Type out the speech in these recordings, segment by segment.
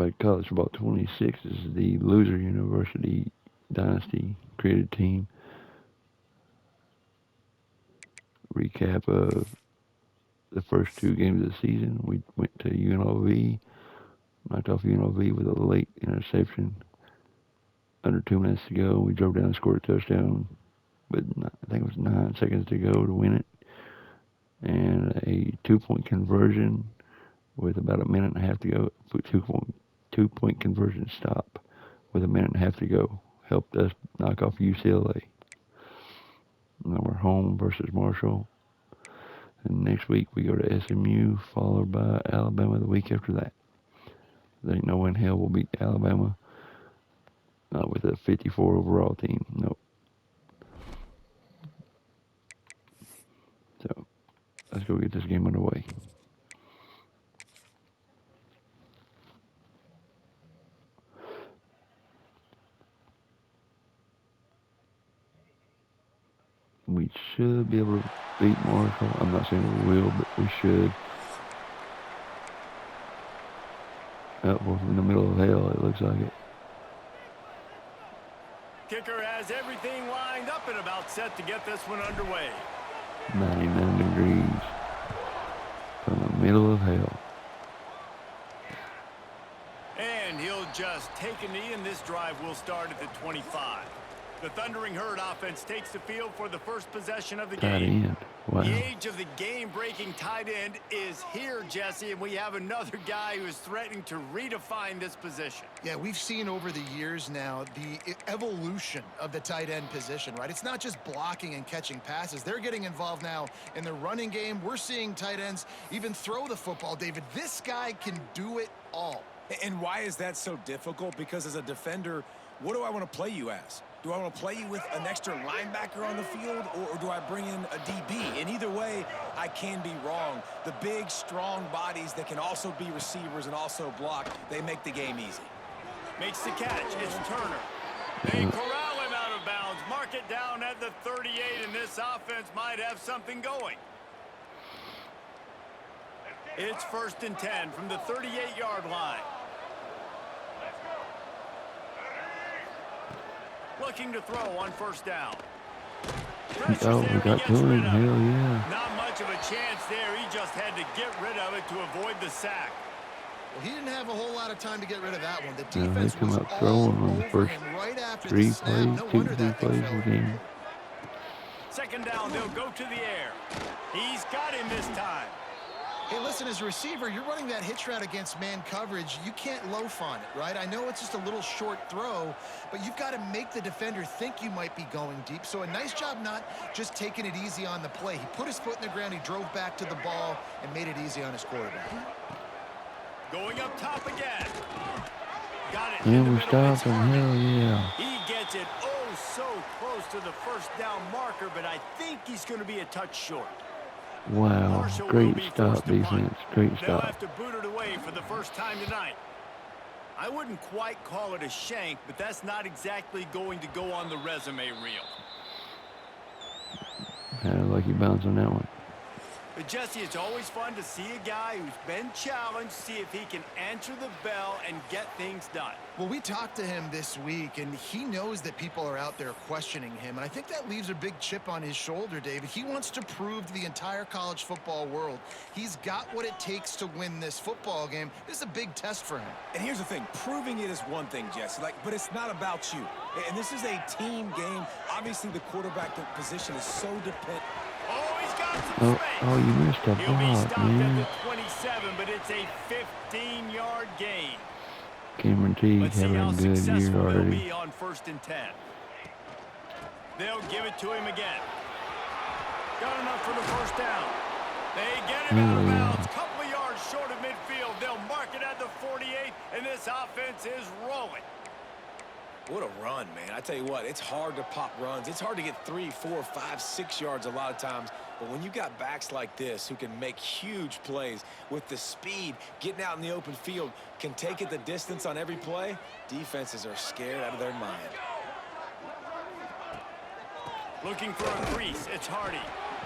back to college football 26 is the loser University Dynasty created team. Recap of the first two games of the season. We went to UNLV, knocked off UNLV with a late interception. Under 2 minutes to go, we drove down and scored a touchdown, but I think it was 9 seconds to go to win it. And a 2 point conversion with about a minute and a half to go. 2 point conversion stop with a minute and a half to go helped us knock off UCLA. Now we're home versus Marshall. And next week we go to SMU, followed by Alabama the week after that. There ain't no way in hell we'll beat Alabama. Not with a 54 overall team. Nope. So let's go get this game underway. We should be able to beat Marshall. I'm not saying we will, but we should. We're in the middle of hell, it looks like it. Kicker has everything lined up and about set to get this one underway. 99 degrees from the middle of hell. And he'll just take a knee, and this drive will start at the 25. The Thundering Herd offense takes the field for the first possession of the Tight game. end. Wow. The age of the game-breaking tight end is here, Jesse, and we have another guy who is threatening to redefine this position. Yeah, we've seen over the years now the evolution of the tight end position, right? It's not just blocking and catching passes. They're getting involved now in the running game. We're seeing tight ends even throw the football, David. This guy can do it all. And why is that so difficult? Because as a defender, what do I want to play you as? Do I want to play you with an extra linebacker on the field, or do I bring in a DB? And either way, I can be wrong. The big, strong bodies that can also be receivers and also block, they make the game easy. Makes the catch. It's Turner. They corral him out of bounds. Mark it down at the 38, and this offense might have something going. It's 1st and 10 from the 38-yard line. Looking to throw on 1st down. Oh, we got to him. Hell yeah. Not much of a chance there. He just had to get rid of it to avoid the sack. Well, he didn't have a whole lot of time to get rid of that one. The Yeah, they defense come was out throwing on the all first over him right after three the snap. plays, No two, wonder three that thing plays fell of the away. game. 2nd down, they'll go to the air. He's got him this time. Hey, listen, as a receiver, you're running that hitch route against man coverage. You can't loaf on it, right? I know it's just a little short throw, but you've got to make the defender think you might be going deep. So a nice job not just taking it easy on the play. He put his foot in the ground, he drove back to the ball, and made it easy on his quarterback. Going up top again. Got it. And we stopped him. Hell yeah. He gets it so close to the 1st down marker, but I think he's going to be a touch short. Wow. Marshall will Great be stop, forced to punt. defense. Great They'll stop. have to boot it away for the first time tonight. I wouldn't quite call it a shank, but that's not exactly going to go on the resume reel. Had a lucky bounce on that one. But Jesse, it's always fun to see a guy who's been challenged, see if he can answer the bell and get things done. Well, we talked to him this week, and he knows that people are out there questioning him. And I think that leaves a big chip on his shoulder, David. He wants to prove to the entire college football world he's got what it takes to win this football game. This is a big test for him. And here's the thing, proving it is one thing, Jesse, but it's not about you. And this is a team game. Obviously, the quarterback position is so dependent. Oh, he's got some space. Oh, you missed a He'll be block, stopped man. at the 27, but it's a 15-yard gain. Cameron Teague Let's see having how a good year successful they'll already. be on 1st and 10. They'll give it to him again. Got enough for the 1st down. They get him out of bounds. Couple of yards short of midfield. They'll mark it at the 48, and this offense is rolling. What a run, man. I tell you what, it's hard to pop runs. It's hard to get 3, 4, 5, 6 yards a lot of times. But when you got backs like this who can make huge plays with the speed, getting out in the open field, can take it the distance on every play, defenses are scared out of their mind. Looking for a crease. It's Hardy.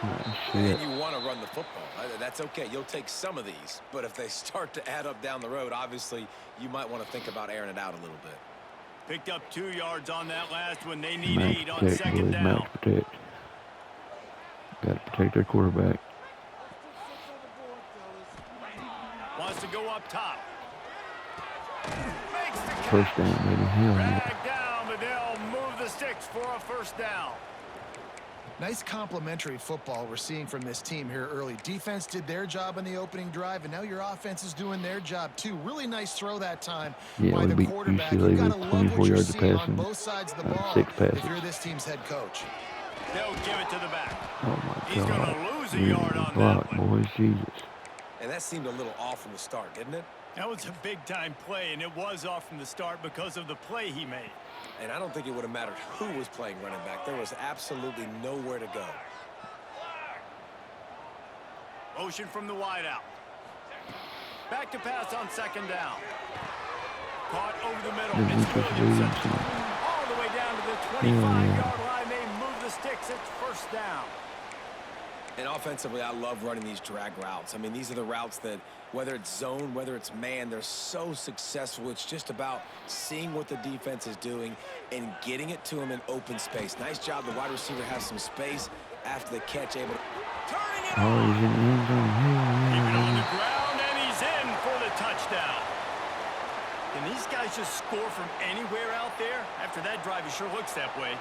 Ah, And shit. you want to run the football. That's okay. You'll take some of these. But if they start to add up down the road, obviously, you might want to think about airing it out a little bit. Picked up 2 yards on that last one. They need Max 8 on protect, second boys. down. Max protect. Got to protect their quarterback. Wants to go up top. Makes the catch. First down, baby. Hell yeah. Dragged down, but they'll move the sticks for a first down. Nice complementary football we're seeing from this team here early. Defense did their job on the opening drive, and now your offense is doing their job too. Really nice throw that time Yeah, by we the beat quarterback. UCLA You gotta with love 24 what you're yards of seeing on passing, both sides of the ball 6 if passes. you're this team's head coach. They'll give it to the back. Oh, my He's God. going to lose a Really yard on block, that one. boys. Jesus. And that seemed a little off from the start, didn't it? That was a big-time play, and it was off from the start because of the play he made. And I don't think it would have mattered who was playing running back. There was absolutely nowhere to go. Motion from the wideout. Back to pass on second down. Caught over the middle. This It's Lucas Williamson. Williamson. All the way down to the Yeah. 25-yard line. They move the sticks. It's first down. And offensively, I love running these drag routes. I mean, these are the routes that, whether it's zone, whether it's man, they're so successful. It's just about seeing what the defense is doing and getting it to them in open space. Nice job. The wide receiver has some space after the catch, able to... Turning it Oh, on. he's in the end zone. Hell Keep it yeah, on baby. the ground, and he's in for the touchdown. Can these guys just score from anywhere out there? After that drive, it sure looks that way.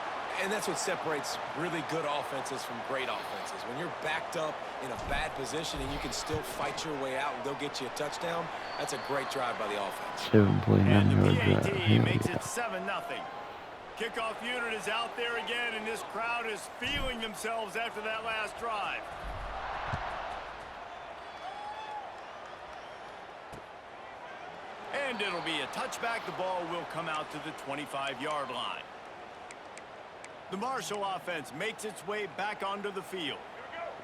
And that's what separates really good offenses from great offenses. When you're backed up in a bad position and you can still fight your way out and go get you a touchdown, that's a great drive by the offense. 7-play, And 9-yard the drive. PAT Hell makes yeah. it 7-0. Kickoff unit is out there again, and this crowd is feeling themselves after that last drive. And it'll be a touchback. The ball will come out to the 25-yard line. The Marshall offense makes its way back onto the field.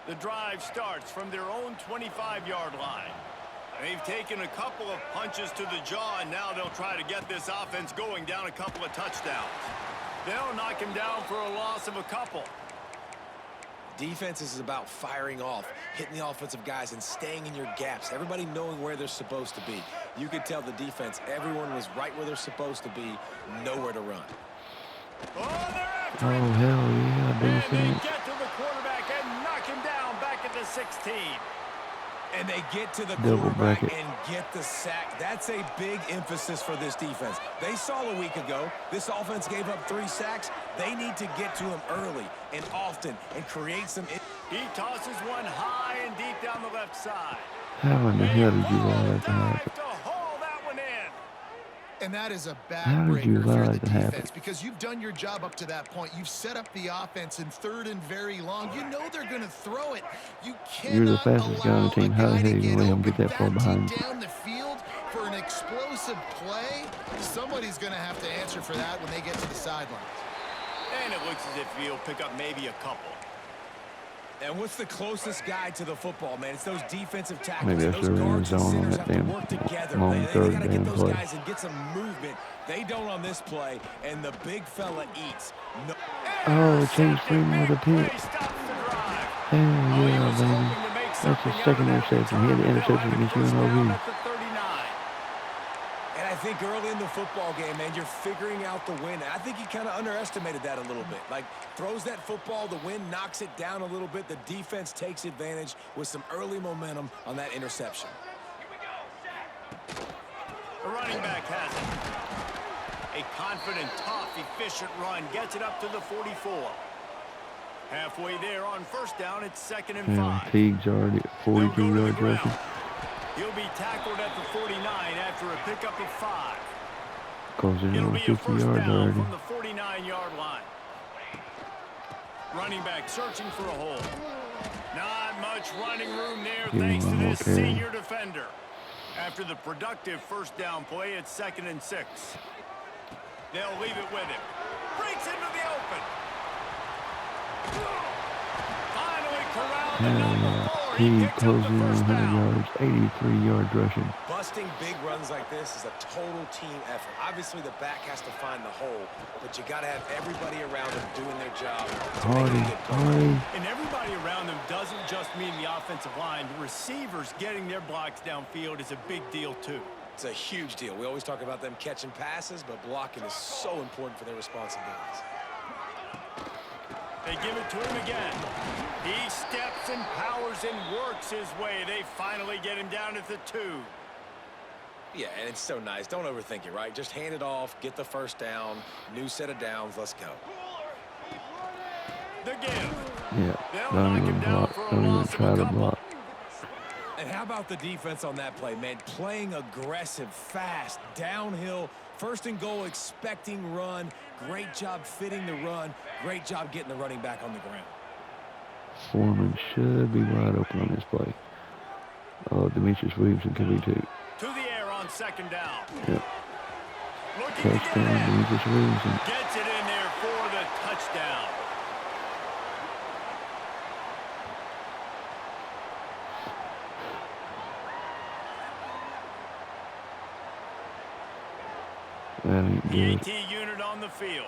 The drive starts from their own 25-yard line. They've taken a couple of punches to the jaw, and now they'll try to get this offense going down a couple of touchdowns. They'll knock him down for a loss of a couple. Defense is about firing off, hitting the offensive guys, and staying in your gaps. Everybody knowing where they're supposed to be. You could tell the defense, everyone was right where they're supposed to be, nowhere to run. Oh, they're after Oh, him. hell yeah, And they defense. get to the quarterback and knock him down back at the 16. And they get to the Double quarterback bracket. and get the sack. That's a big emphasis for this defense. They saw a week ago, this offense gave up 3 sacks. They need to get to him early and often and create some... He tosses one high and deep down the left side. How in the hell did you allow that to happen? To haul that one in. And that is a How did you backbreaker allow for the that to happen? defense because you've done your job up to that point. You've set up the offense in 3rd and very long. You know they're going to throw it. You cannot You're the fastest guy on the team. How the hell you gonna let him get that far behind you? down the field for an explosive play. Somebody's going to have to answer for that when they get to the sidelines. And it looks as if he'll pick up maybe a couple. And what's the closest guy to the football, man? It's those defensive tackles. Maybe that's Those the guards and zone on centers that have to damn work together. long They third got to damn get those play. guys and get some movement. They don't on this play, and the big fella eats. No. Oh, James Freeman with a pick. Play stops the drive. Hell Oh, he yeah, was baby. hoping to make That's something his out second of that interception. He had the return. interception They'll have against a first down UNLV. at the 39. And I think early in the football game, man, you're figuring out the win. I think he kind of underestimated that a little bit. Like, throws that football, the wind knocks it down a little bit. The defense takes advantage with some early momentum on that interception. The running back has it. A confident, tough, efficient run gets it up to the 44. Halfway there on first down, it's 2nd and 5. Teague's already at They'll go to 42 the yards ground. rushing. He'll be tackled at the 49 after a pickup of 5. Closing in It'll on be a 50 first yards down already. from the 49-yard line. Running back searching for a hole. Not much running room there Give him thanks to one more this carry. senior defender. After the productive first down play, it's 2nd and 6. They'll leave it with him. Breaks into the open. Finally corralled at number 4. He He picks up closed the in on first 100 down. yards, 83 yards rushing. Busting big runs like this is a total team effort. Obviously, the back has to find the hole, but you got to have everybody around them doing their job to make it a good play. Hardy. And everybody around them doesn't just mean the offensive line. The receivers getting their blocks downfield is a big deal, too. It's a huge deal. We always talk about them catching passes, but blocking is so important for their responsibilities. They give it to him again. He steps and powers and works his way. They finally get him down at the 2. Yeah, and it's so nice. Don't overthink it, right? Just hand it off, get the first down, new set of downs, let's go. The give. Yeah, They'll don't knock him even down block. for a Don't even loss of try a to couple. block. And how about the defense on that play, man? Playing aggressive, fast, downhill, first and goal, expecting run. Great job fitting the run. Great job getting the running back on the ground. Foreman should be wide open on this play. Oh, Demetrius Williamson could be too. To the air on second down. Yep. Looking to get Touchdown, it in. Demetrius Williamson. Gets it in there for the touchdown. That ain't good. PAT unit on the field.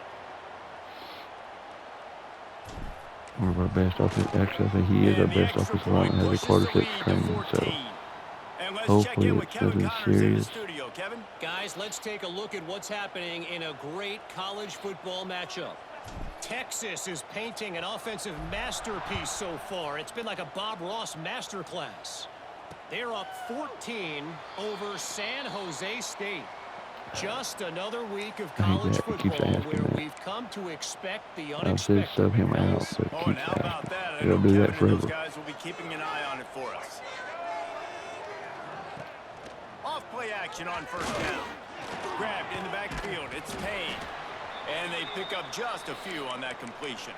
One of our best offensive. Actually, I think he is our And the best extra offensive lineman. point Has a pushes quarter the six lead to training, so 14. And let's check hopefully in with it's Kevin nothing Connors in the serious. studio. Kevin? Guys, let's take a look at what's happening in a great college football matchup. Texas is painting an offensive masterpiece so far. It's been like a Bob Ross masterclass. They're up 14 over San Jose State. Just another week of college Jack keeps football asking where that. we've come to expect the I said unexpected. sub him out, but Oh, and keeps how about asking. that? I He'll know do Kevin that and those forever. guys will be keeping an eye on it for us. Off play action on first down. Grabbed in the backfield. It's Payne. And they pick up just a few on that completion.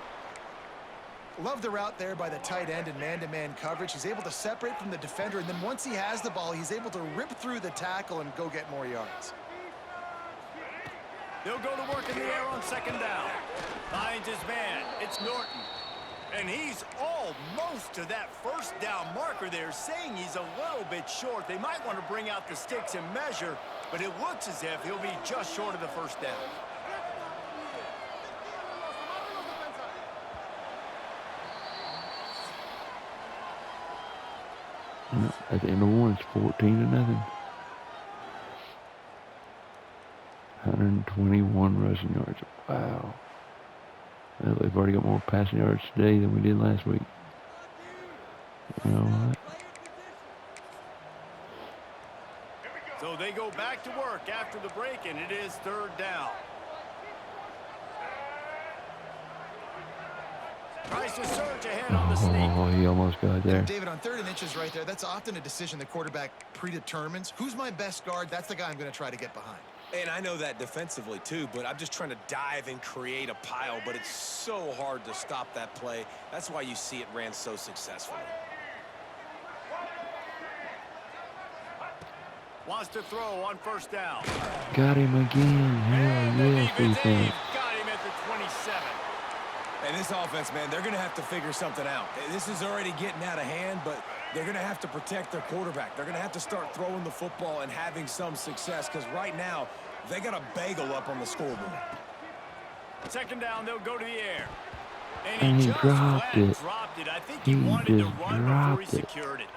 Love the route there by the tight end in man-to-man coverage. He's able to separate from the defender, and then once he has the ball, he's able to rip through the tackle and go get more yards. They'll go to work in the air on second down. Finds his man. It's Norton. And he's almost to that first down marker there, saying he's a little bit short. They might want to bring out the sticks and measure, but it looks as if he'll be just short of the first down. At the end of one, it's 14-0. 121 rushing yards. Wow. Well, they've already got more passing yards today than we did last week. You know what? So they go back to work after the break, and it is third down. Tries to surge ahead on the sneak. Oh, he almost got there. David, on 3rd and inches right there, that's often a decision the quarterback predetermines. Who's my best guard? That's the guy I'm going to try to get behind. And I know that defensively, too, but I'm just trying to dive and create a pile, but it's so hard to stop that play. That's why you see it ran so successfully. Wants to throw on first down. Got him again. And the Hell yes, defense defense. got him at the 27. And this offense, man, they're going to have to figure something out. This is already getting out of hand, but they're going to have to protect their quarterback. They're going to have to start throwing the football and having some success because right now they got a bagel up on the scoreboard. Second down, they'll go to the air. And he just dropped flat it. dropped it. I think he He wanted to just run before he dropped it. secured it.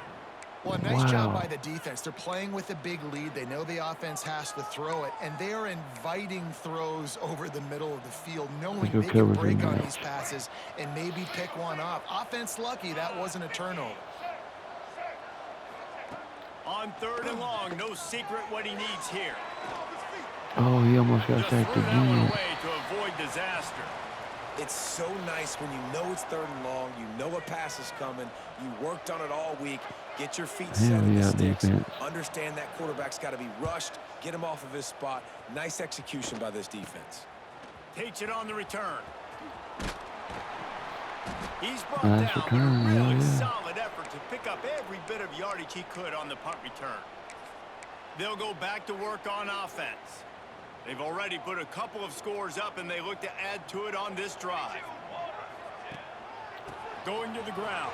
Well, a nice job Wow. by the defense. They're playing with a big lead. They know the offense has to throw it, and they are inviting throws over the middle of the field, knowing Let's go they can cover break the on match. these passes and maybe pick one off. Offense lucky that wasn't a turnover. On 3rd and long, no secret what he needs here. Oh, he almost got Just sacked threw that one again. away to avoid disaster. It's so nice when you know it's 3rd and long, you know a pass is coming, you worked on it all week, get your feet set Hell in the yeah, sticks, defense. understand that quarterback's got to be rushed, get him off of his spot. Nice execution by this defense. Takes it on the return. He's brought Nice down, return, but a really yeah. solid effort to pick up every bit of yardage he could on the punt return. They'll go back to work on offense. They've already put a couple of scores up, and they look to add to it on this drive. Going to the ground.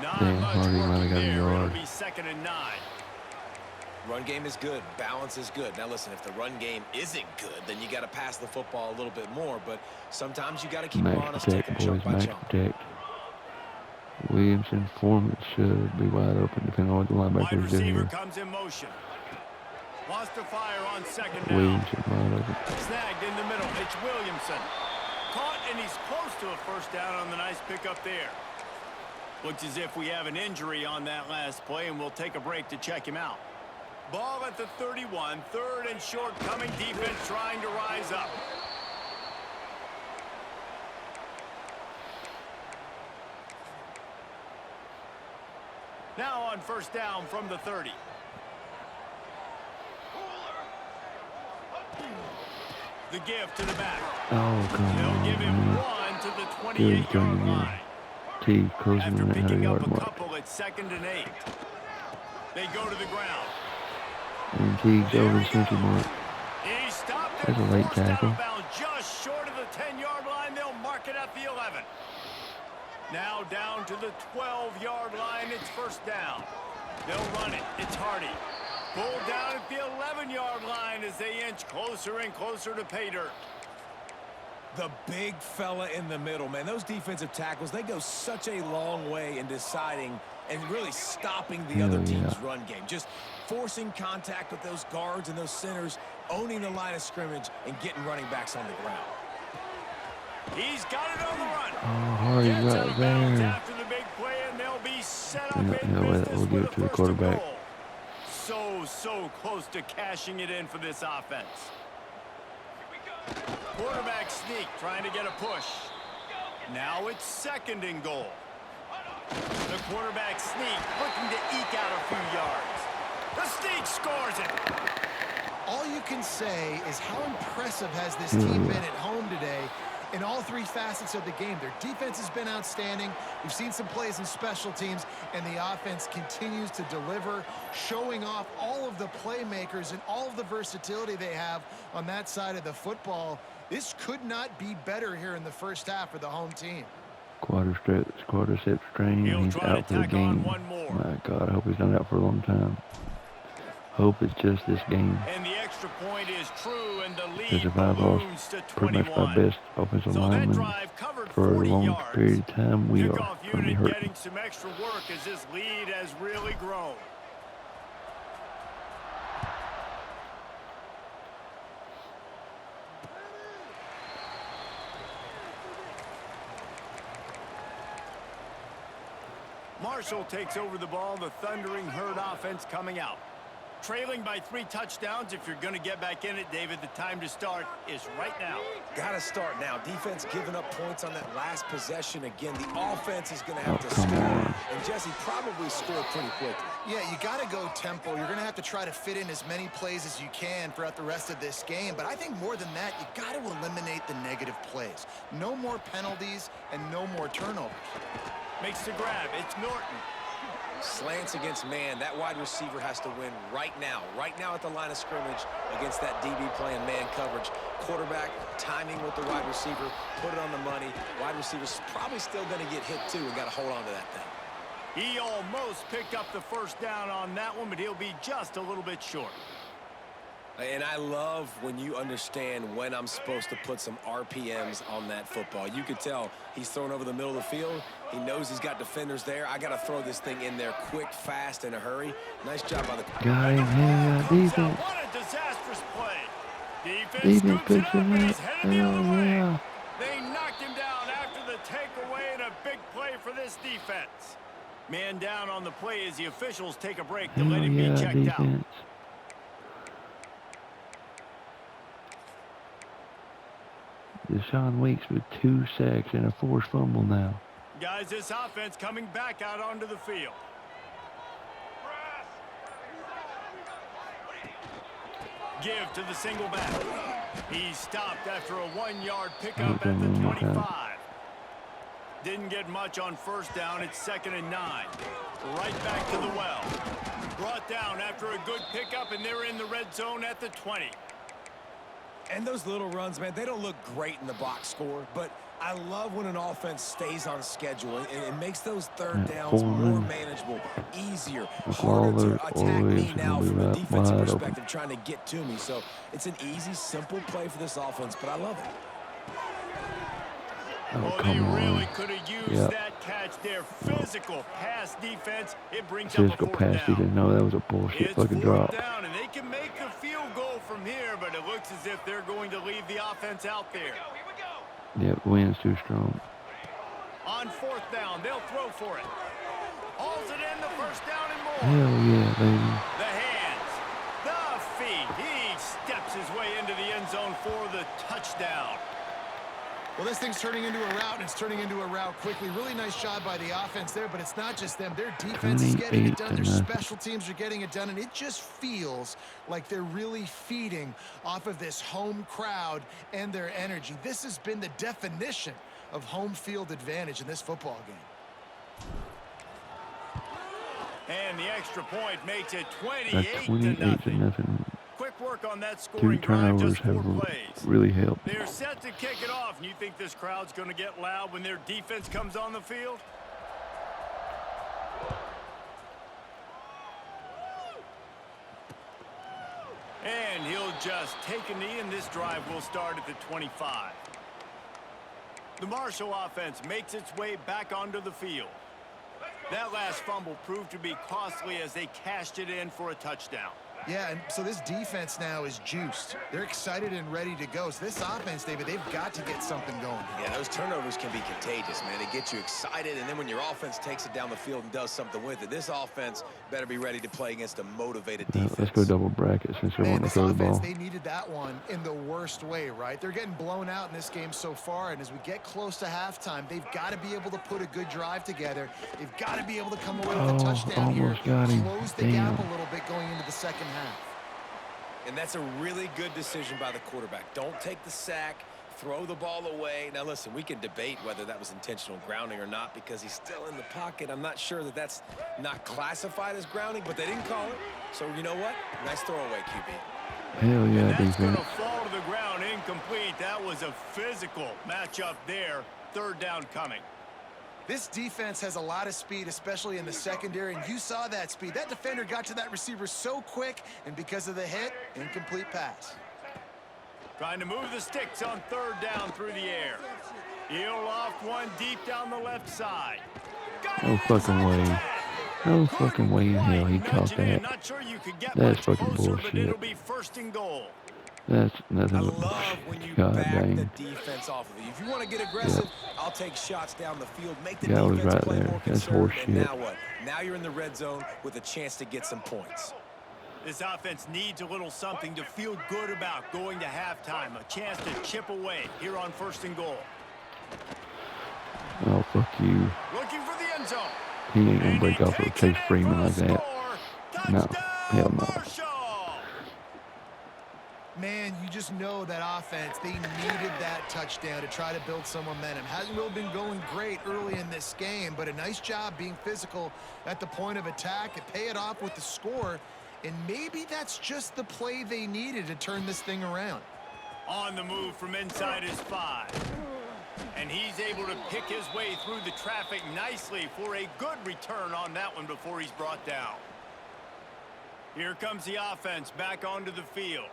Not Dan much Hardy might have working got a there. It'll yard. be 2nd and 9. Run game is good. Balance is good. Now, listen, if the run game isn't good, then you got to pass the football a little bit more. But sometimes you got to keep them Max honest, take protect, them boys. chunk by Max chunk. protect. Williamson, Foreman should be wide open, depending on what the Wide linebackers do receiver here. comes in motion. Wants to fire on 2nd down. Williamson wide open. Snagged in the middle. It's Williamson. Caught, and he's close to a 1st down on the nice pickup there. Looks as if we have an injury on that last play, and we'll take a break to check him out. Ball at the 31. 3rd and short coming. Defense trying to rise up. Now on 1st down from the 30. The give to the back. Oh, come They'll on, give him man. 1 to the Good 28-yard job, man. line. T closing After in that picking up 100-yard a mark. couple at 2nd and 8. They go to the ground. And Teague's over the century mark. He stopped That's a and late forced out tackle. of bounds just short of the 10-yard line. They'll mark it at the 11. Now down to the 12-yard line. It's 1st down. They'll run it. It's Hardy. Pulled down at the 11-yard line as they inch closer and closer to pay dirt. The big fella in the middle, man. Those defensive tackles, they go such a long way in deciding and really stopping the other team's run game. Just forcing contact with those guards and those centers, owning the line of scrimmage, and getting running backs on the ground. He's got it on the run. Oh, Hardy's Gets out right of bounds there. after the big play, and they'll be set up Yeah, in yeah, we'll business give with it to the a 1st and quarterback. goal. So close to cashing it in for this offense. Quarterback sneak, trying to get a push. Now it's 2nd and goal. The quarterback sneak, looking to eke out a few yards. The sneak scores it. All you can say is how impressive has this team been at home today in all 3 facets of the game. Their defense has been outstanding. We've seen some plays in special teams, and the offense continues to deliver, showing off all of the playmakers and all of the versatility they have on that side of the football. This could not be better here in the 1st half for the home team. Quadricep strain. He'll He's try to out for the tack on game. one more. My God, I hope he's not out for a long time. Hope it's just this game. And the extra point is true, and the Because lead if I've lost balloons to pretty much my 21. best offensive So that lineman drive covered for a 40 long yards. period of time, we are Kickoff going to be unit hurting. getting some extra work as this lead has really grown. Marshall takes over the ball. The Thundering Herd offense coming out. Trailing by 3 touchdowns. If you're going to get back in it, David, the time to start is right now. Got to start now. Defense giving up points on that last possession. Again, the offense is going to have Oh, to come score. on. And Jesse probably scored pretty quick. Yeah, you got to go tempo. You're going to have to try to fit in as many plays as you can throughout the rest of this game. But I think more than that, you got to eliminate the negative plays. No more penalties and no more turnovers. Makes the grab. It's Norton. Slants against man. That wide receiver has to win right now. Right now at the line of scrimmage against that DB playing man coverage. Quarterback, timing with the wide receiver, put it on the money. Wide receiver's probably still going to get hit too and got to hold on to that thing. He almost picked up the 1st down on that one, but he'll be just a little bit short. And I love when you understand when I'm supposed to put some RPMs on that football. You could tell he's throwing over the middle of the field. He knows he's got defenders there. I got to throw this thing in there quick, fast, in a hurry. Nice job by the... Got him, hang out, defense. What a disastrous play. Defense Defense scoops it picks up him and up. he's headed the other Hell way. yeah. They knocked him down after the takeaway and a big play for this defense. Man down on the play as the officials take a break to let Hell him yeah, be checked defense. Deshaun Weeks with 2 sacks and a forced fumble now. out. Guys, this offense coming back out onto the field. Give to the single back. He stopped after a 1-yard pickup at the 25. Didn't get much on 1st down. It's 2nd and 9. Right back to the well. Brought down after a good pickup, and they're in the red zone at the 20. And those little runs, man, they don't look great in the box score, but I love when an offense stays on schedule, and it makes those third Yeah, downs more Foreman. manageable, easier, With harder Lawler to or attack me Williams now will be from a right defensive wide open. perspective trying to get to me. So it's an easy, simple play for this offense, but I love it. Oh, Oh, they come really on. could have used Yep. that catch there. Physical pass defense. It brings up a Physical fourth pass down. defense. No, that was a bullshit It's fucking fourth drop. down, and they can make the field goal from here, but it looks as if they're going to leave the offense out there. Yep, wind's too strong. On fourth down, they'll throw for it. Hauls it in, the first down and more. Hell yeah, baby. The hands, the feet. He steps his way into the end zone for the touchdown. Well, this thing's turning into a route, and it's turning into a route quickly. Really nice job by the offense there, but it's not just them. Their defense is getting it done. Their 28-0. special teams are getting it done, and it just feels like they're really feeding off of this home crowd and their energy. This has been the definition of home field advantage in this football game. And the extra point makes it That 28-0. 28-0. Quick work on that Two scoring drive, turnovers just 4 have plays. really helped. They're set to kick it off, and you think this crowd's going to get loud when their defense comes on the field? And he'll just take a knee, and this drive will start at the 25. The Marshall offense makes its way back onto the field. That last fumble proved to be costly as they cashed it in for a touchdown. Yeah, and so this defense now is juiced. They're excited and ready to go. So this offense, David, they've got to get something going. Yeah, those turnovers can be contagious, man. They get you excited, and then when your offense takes it down the field and does something with it, this offense better be ready to play against a motivated defense. Let's go double bracket since they Man, want to this throw the offense, ball. they needed that one in the worst way, right? They're getting blown out in this game so far, and as we get close to halftime, they've got to be able to put a good drive together. They've got to be able to come away with a touchdown here, almost got him. close the Damn. gap a little bit going into the second half. And that's a really good decision by the quarterback. Don't take the sack, throw the ball away. Now, listen, we can debate whether that was intentional grounding or not because he's still in the pocket. I'm not sure that that's not classified as grounding, but they didn't call it. So, you know what? Nice throwaway, QB. Hell yeah, And that's going defense. to fall to the ground incomplete. That was a physical matchup there. Third down coming. This defense has a lot of speed, especially in the secondary, and you saw that speed. That defender got to that receiver so quick, and because of the hit, incomplete pass. Trying to move the sticks on third down through the air. He'll loft one deep down the left side. Got No it fucking inside the way. 10. No Couldn't fucking way in hell he quite caught nudge it in. that. Not sure you could get That's much fucking closer, but bullshit. it'll be first and goal. That's nothing I but love when you bullshit. God back the dang. defense off of you. If you want to get aggressive, I'll take shots down the field, make the Yeah, I was defense right play there. more That's conservative. And horseshit. now what? Now you're in the red zone with a chance to get some points. This offense needs a little something to feel good about going to halftime. A chance to chip away here on first and goal. Oh, fuck you. Looking for the end zone. He ain't gonna And break he off with takes Chase it in Freeman for like the that. score. No, Touchdown, hell no. Marshall. Man, you just know that offense, they needed that touchdown to try to build some momentum. Hasn't really been going great early in this game, but a nice job being physical at the point of attack and pay it off with the score. And maybe that's just the play they needed to turn this thing around. On the move from inside his 5. And he's able to pick his way through the traffic nicely for a good return on that one before he's brought down. Here comes the offense back onto the field.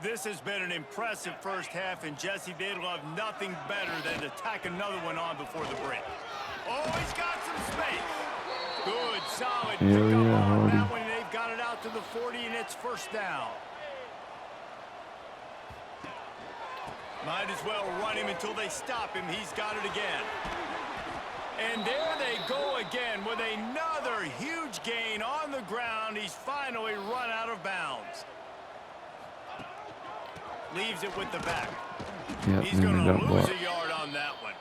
This has been an impressive first half, and Jesse, they'd love nothing better than to tack another one on before the break. Oh, he's got some space. Good, solid Hell pickup yeah, on Hardy. that one, and they've got it out to the 40, and it's first down. Might as well run him until they stop him. He's got it again. And there they go again with another huge gain on the ground. He's finally run out of bounds. Leaves it with the back. Yep, He's and going they to got lose blocked. a yard on that one.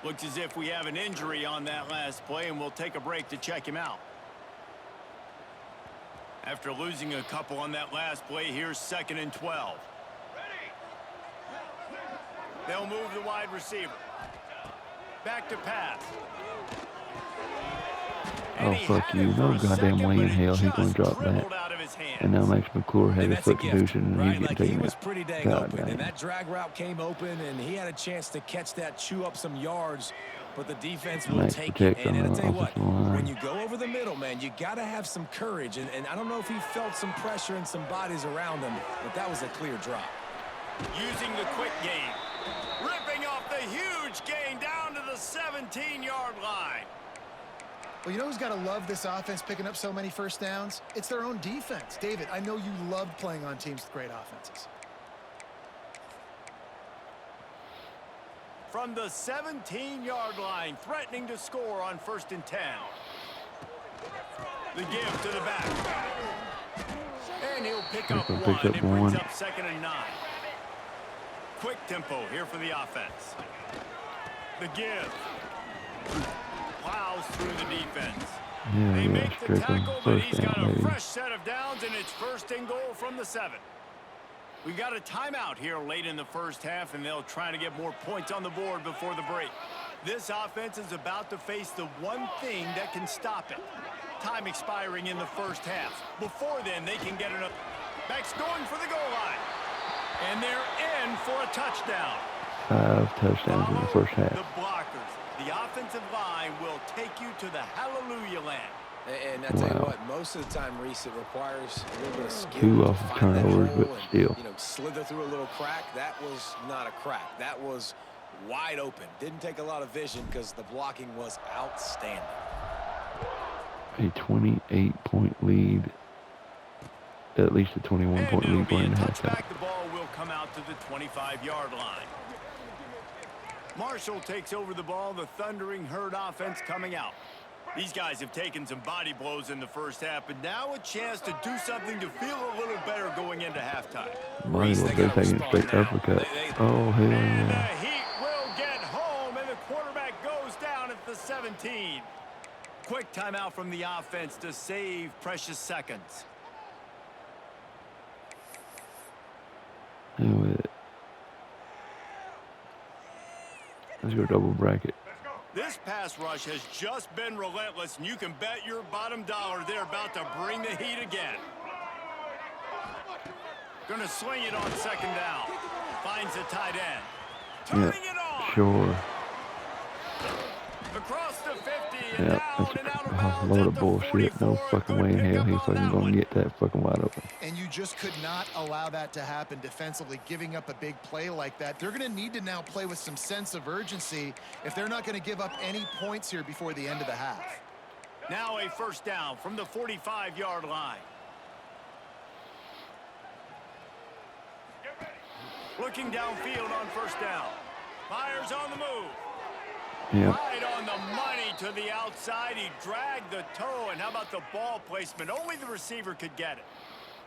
Looks as if we have an injury on that last play, and we'll take a break to check him out. After losing a couple on that last play, here's 2nd and 12. They'll move the wide receiver. Back to pass. Oh, fuck you. No goddamn way in hell he gonna drop that. Out of his his hands. And now Max McClure had And a that's a gift, substitution, and right? he's Like, getting he taken was out. pretty dang God open, damn. and that drag route came open, and he had a chance to catch that, chew up some yards, but the defense will Max take it. protects on And I the tell you what, offensive line. when you go over the middle, man, you got to have some courage, and I don't know if he felt some pressure and some bodies around him, but that was a clear drop. Using the quick game. Ripping off the huge gain down to the 17-yard line. Well, you know who's got to love this offense picking up so many first downs? It's their own defense. David, I know you loved playing on teams with great offenses. From the 17-yard line, threatening to score on 1st and 10. The give to the back. And he'll pick up one. Picks up It brings one. up 2nd and 9. Quick tempo here for the offense. The give. Plows through the defense. Yeah, They yeah, make the Strickland, tackle, but first he's down, got a baby. fresh set of downs, and it's 1st and goal from the 7. We got a timeout here late in the first half, and they'll try to get more points on the board before the break. This offense is about to face the one thing that can stop it. Time expiring in the first half. Before then, they can get another. Backs going for the goal line. And they're in for a touchdown. 5 touchdowns in the first half. The blockers. The offensive line will take you to the hallelujah land. And I tell you Wow. what, most of the time, Reese, it requires a little bit of skill. 2 to off of find that turnovers, hole but and, still. you know, slither through a little crack. That was not a crack. That was wide open. Didn't take a lot of vision because the blocking was outstanding. A 28-point lead. At least a 21-point And it'll lead be a going into halftime. touchback. The ball will come out to the 25-yard line. Marshall takes over the ball. The Thundering Herd offense coming out. These guys have taken some body blows in the first half, but now a chance to do something to feel a little better going into halftime. Money Reese, was they they're gotta taking respond straight now. uppercut. They- Oh, hell And the yeah. Heat will get home, and the quarterback goes down at the 17. Quick timeout from the offense to save precious seconds. Deal with it. Let's go double bracket. This pass rush has just been relentless, and you can bet your bottom dollar they're about to bring the heat again. Going to swing it on 2nd down. Finds the tight end. Turning it on. Sure. Across the 50 and Yeah, down and out of that's a bounds load at of the bullshit. No 44. fucking Good way in hell pickup he's on fucking that gonna one. get that fucking wide open. And you just could not allow that to happen defensively, giving up a big play like that. They're going to need to now play with some sense of urgency if they're not going to give up any points here before the end of the half. Now a 1st down from the 45-yard line. Looking downfield on 1st down. Myers on the move. Yeah. Right on the money to the outside. He dragged the toe, and how about the ball placement? Only the receiver could get it.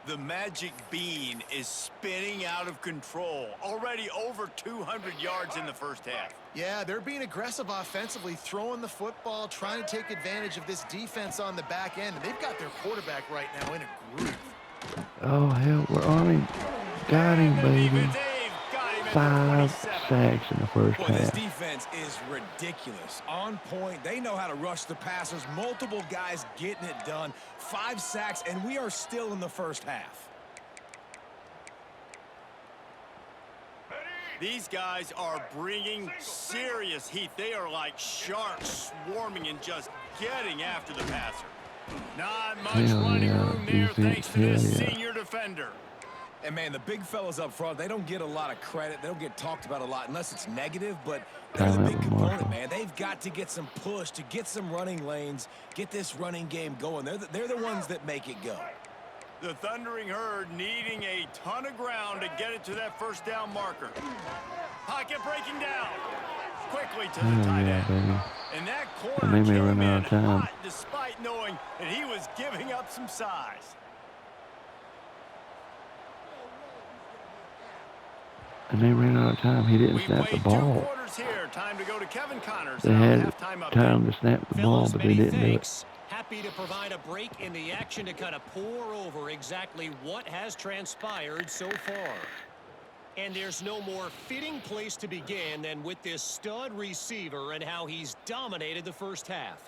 The magic bean is spinning out of control. Already over 200 yards in the first half. Yeah, they're being aggressive offensively, throwing the football, trying to take advantage of this defense on the back end. And they've got their quarterback right now in a groove. Oh, hell, we're on him. Got him, baby. They've got him at the 5 27. sacks in the first Boy, this half. defense is ridiculous. On point. They know how to rush the passers. Multiple guys getting it done. 5 sacks, and we are still in the first half. These guys are bringing serious heat. They are like sharks swarming and just getting after the passer. Not much Hell running yeah, room there defense, thanks to hell this yeah. senior defender. And, man, the big fellas up front, they don't get a lot of credit. They don't get talked about a lot unless it's negative, but they're the Timeout big with component, Marshall. man. They've got to get some push, to get some running lanes, get this running game going. They're the ones that make it go. The Thundering Herd needing a ton of ground to get it to that 1st down marker. Pocket breaking down. Quickly to the Hell tight yeah, end. baby. And that And corner they may run came out in of time. hot despite knowing that he was giving up some size. And they ran out of time. He didn't We snap the played 2 ball. quarters here. Time to go to Kevin Connors. They on had halftime update. time to snap the ball, Fellas, but they many didn't do it. thanks. Happy to provide a break in the action to kind of pour over exactly what has transpired so far. And there's no more fitting place to begin than with this stud receiver and how he's dominated the first half.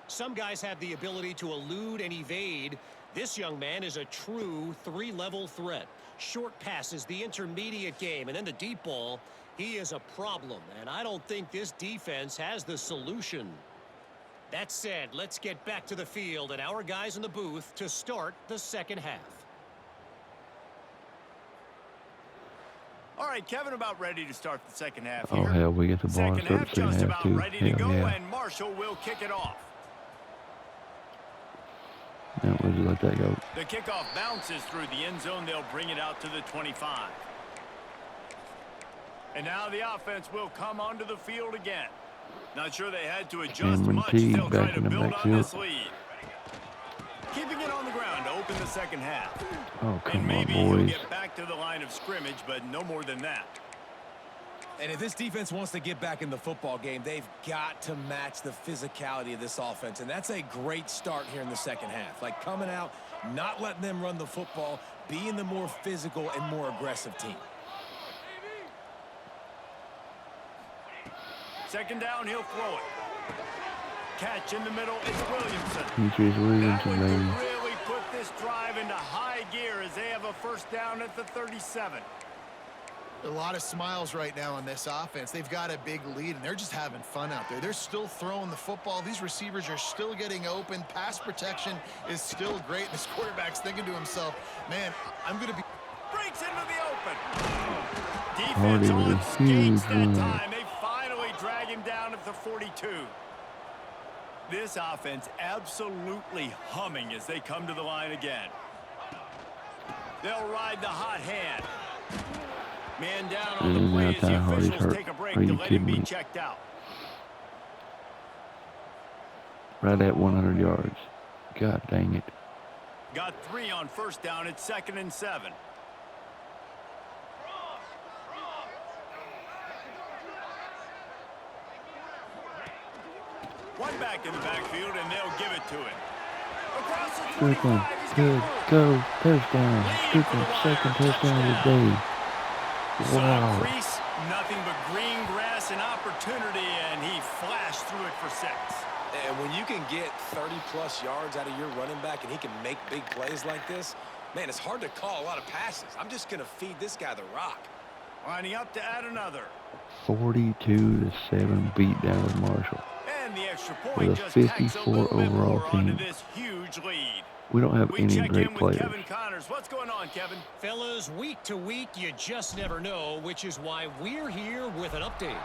Some guys have the ability to elude and evade. This young man is a true three-level threat. Short passes, the intermediate game, and then the deep ball. He is a problem, and I don't think this defense has the solution. That said, let's get back to the field and our guys in the booth to start the second half. All right, Kevin, about ready to start the second half Oh, here. hell, we get the ball and Second start half the second just half, about too. ready to Hell, go, yeah. and Marshall will kick it off. Now, we'll just let that go. The kickoff bounces through the end zone. They'll bring it out to the 25. And now the offense will come onto the field again. Not sure they had to adjust Cameron much. T They'll try back to in the build on backfield. this lead. Keeping it on the ground to open the second half. Oh, And come on, maybe he'll boys. get back to the line of scrimmage, but no more than that. And if this defense wants to get back in the football game, they've got to match the physicality of this offense. And that's a great start here in the second half. Like coming out, not letting them run the football, being the more physical and more aggressive team. Second down, he'll throw it. Catch in the middle, it's Williamson. Demetrius That Williamson, one baby. could really put this drive into high gear as they have a first down at the 37. A lot of smiles right now on this offense. They've got a big lead, and they're just having fun out there. They're still throwing the football. These receivers are still getting open. Pass protection is still great. This quarterback's thinking to himself, man, I'm going to be... Breaks into the open. Hardy Defense with on a skates huge that run. time. They finally drag him down at the 42. This offense absolutely humming as they come to the line again. They'll ride the hot hand. Man down on the And play now as the Ty Hardy's officials hurt. take a break Are to you let him kidding be me? checked out. Right at 100 yards. God dang it. Got 3 on first down. It's 2nd and 7. One back in the backfield, and they'll give it to him. Across the Good 25, one. he's got Good. room. Go. Touchdown. Lead Good for the one. Wire. Second touchdown of the Touchdown. day. Wow. Crease, nothing but green grass and opportunity, and he flashed through it for 6. And when you can get 30-plus yards out of your running back and he can make big plays like this, man, it's hard to call a lot of passes. I'm just going to feed this guy the rock. Lining up to add another. 42-7 beatdown of Marshall. And the extra point With a just tacks a 54 little bit overall more onto team. this huge lead. We don't have We any check great in with players. Kevin Connors. What's going on, Kevin? Fellas, week to week, you just never know, which is why we're here with an update.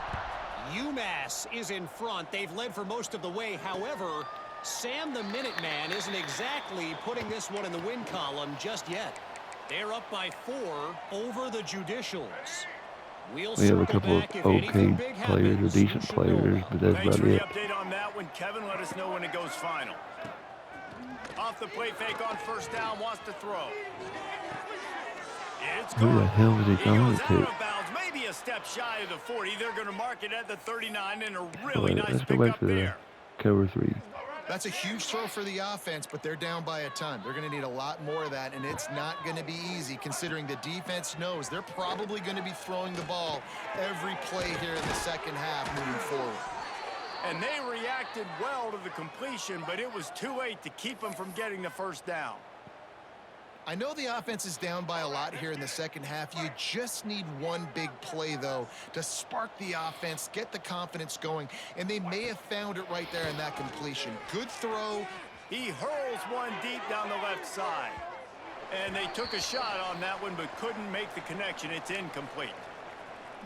UMass is in front. They've led for most of the way. However, Sam the Minuteman isn't exactly putting this one in the win column just yet. They're up by 4 over the Judicials. We'll We have a circle couple of back if okay anything big players or happens. decent You should know players, about but that's Thanks about for the it. update on that one, Kevin. Let us know when it goes final. Off the play fake on first down, wants to throw. It's Who the gone. hell is he He throwing goes it out to? of bounds, maybe a step shy of the 40. They're going to mark it at the 39, and a All really right, nice let's go pick back up to the there. cover 3. That's a huge throw for the offense, but they're down by a ton. They're going to need a lot more of that, and it's not going to be easy considering the defense knows they're probably going to be throwing the ball every play here in the second half moving forward. And they reacted well to the completion, but it was too late to keep them from getting the first down. I know the offense is down by a lot here in the second half. You just need one big play, though, to spark the offense, get the confidence going, and they may have found it right there in that completion. Good throw. He hurls one deep down the left side. And they took a shot on that one, but couldn't make the connection. It's incomplete.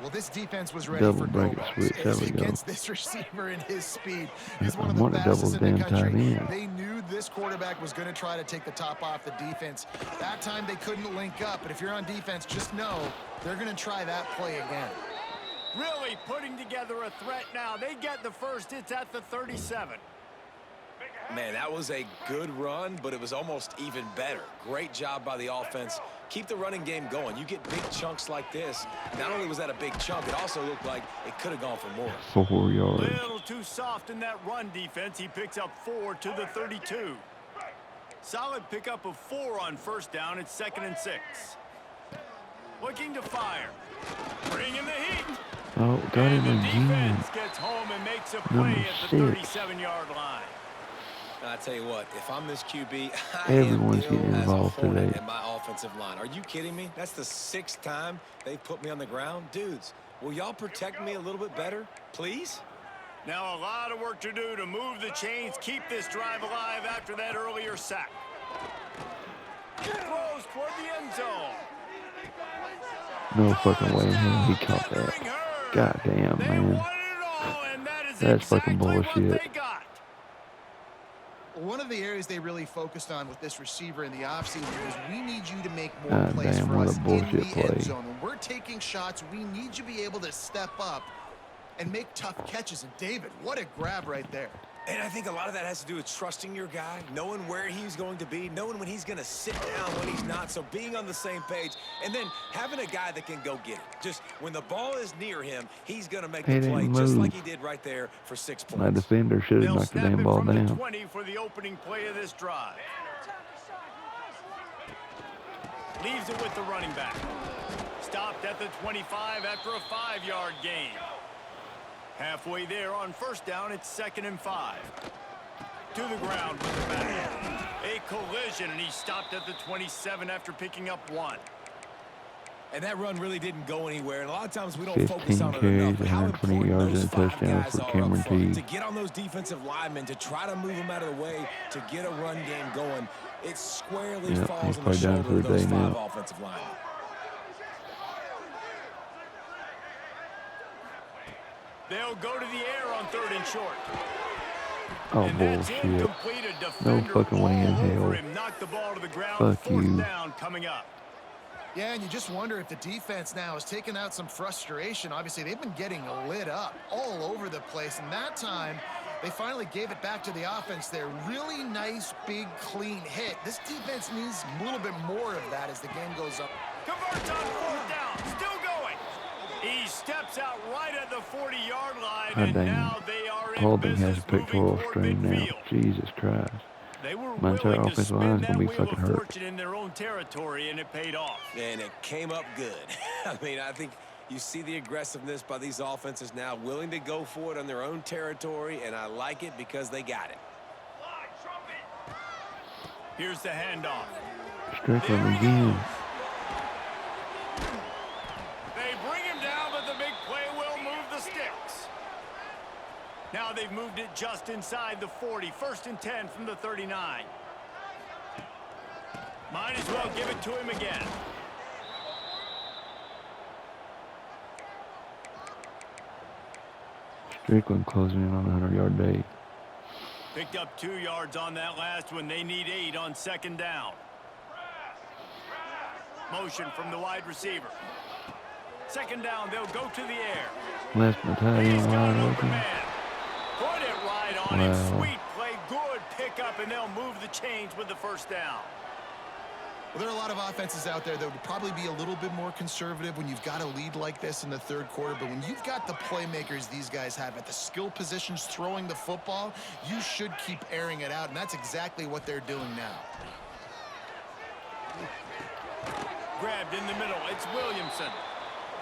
Well, this defense was ready Double for bracket go-balls. switch, there we go. Against this receiver and his speed. He's I one of the want a fastest double in the damn tight country. end. They knew this quarterback was going to try to take the top off the defense. That time they couldn't link up, but if you're on defense, just know they're going to try that play again. Really putting together a threat now. They get the first. It's at the 37. Man, that was a good run, but it was almost even better. Great job by the offense. Keep the running game going. You get big chunks like this. Not only was that a big chunk, it also looked like it could have gone for more. 4 yards. Little too soft in that run defense. He picks up 4 to the 32. Solid pickup of 4 on first down. It's 2nd and 6. Looking to fire. Bringing the heat. Oh, got And him the again. defense gets home and makes a play Number at the 6. 37-yard line. I tell you what, if I'm this QB, I Everyone's am getting ill as a involved hornet today. in my offensive line. Are you kidding me? That's the 6th time they've put me on the ground. Dudes, will y'all protect me a little bit better, please? Now a lot of work to do to move the chains, keep this drive alive after that earlier sack. Throws toward the end zone. No fucking way in hell he caught Thundering that. herd. God damn, They man. won it all, and that is That's fucking exactly what bullshit. they got. One of the areas they really focused on with this receiver in the offseason was we need you to make more God plays damn, for what a us in bullshit the play. end zone. When we're taking shots, we need you to be able to step up and make tough catches. And David, what a grab right there. And I think a lot of that has to do with trusting your guy, knowing where he's going to be, knowing when he's going to sit down, when he's not, so being on the same page, and then having a guy that can go get it. Just when the ball is near him, he's going to make He the play didn't just move. like he did right there for 6 points. My defender should have They'll knocked the snap damn it ball from the down. 20 for the opening play of this drive. Leaves it with the running back. Stopped at the 25 after a 5-yard gain. Halfway there on first down, it's 2nd and 5. To the ground with the back. A collision, and he stopped at the 27 after picking up 1. And that run really didn't go anywhere. And a lot of times we don't 15 focus on it carries, enough. But how 120 important yards those and a 5 touchdown guys for are Cameron up front. T. To get on those defensive linemen, to try to move them out of the way, to get a run game going, it squarely Yeah, falls he's on the probably done shoulder for of the those day 5 now. offensive linemen. They'll go to the air on 3rd and short. Oh, And that's bullshit. incomplete. A defender fucking way in all over hell. him. Knocked the ball to the ground. Fuck 4th you. down coming up. Yeah, and you just wonder if the defense now has taken out some frustration. Obviously, they've been getting lit up all over the place, and that time they finally gave it back to the offense there. Really nice, big, clean hit. This defense needs a little bit more of that as the game goes up. Converts on 4th down. Still going. He steps out right at the 40-yard line, God and damn. now they are in Holding has business a pectoral moving toward strain now. midfield. Jesus Christ. They were My entire willing to offensive spin line's that gonna be wheel fucking of hurt. fortune in their own territory, and it paid off. And it came up good. I mean, I think you see the aggressiveness by these offenses now, willing to go for it on their own territory, and I like it because they got it. Here's the handoff. Strickland again. They bring him down, but the big play will move the sticks. Now they've moved it just inside the 40. 1st and 10 from the 39. Might as well give it to him again. Strickland closing in on a 100-yard day. Picked up 2 yards on that last one. They need 8 on 2nd down. Motion from the wide receiver. 2nd down, they'll go to the air. Left my tight He's end got wide an open open. man. Put it right on Wow. him. Sweet play, good pickup, and they'll move the chains with the 1st down. Well, there are a lot of offenses out there that would probably be a little bit more conservative when you've got a lead like this in the 3rd quarter. But when you've got the playmakers these guys have at the skill positions throwing the football, you should keep airing it out. And that's exactly what they're doing now. Grabbed in the middle. It's Williamson.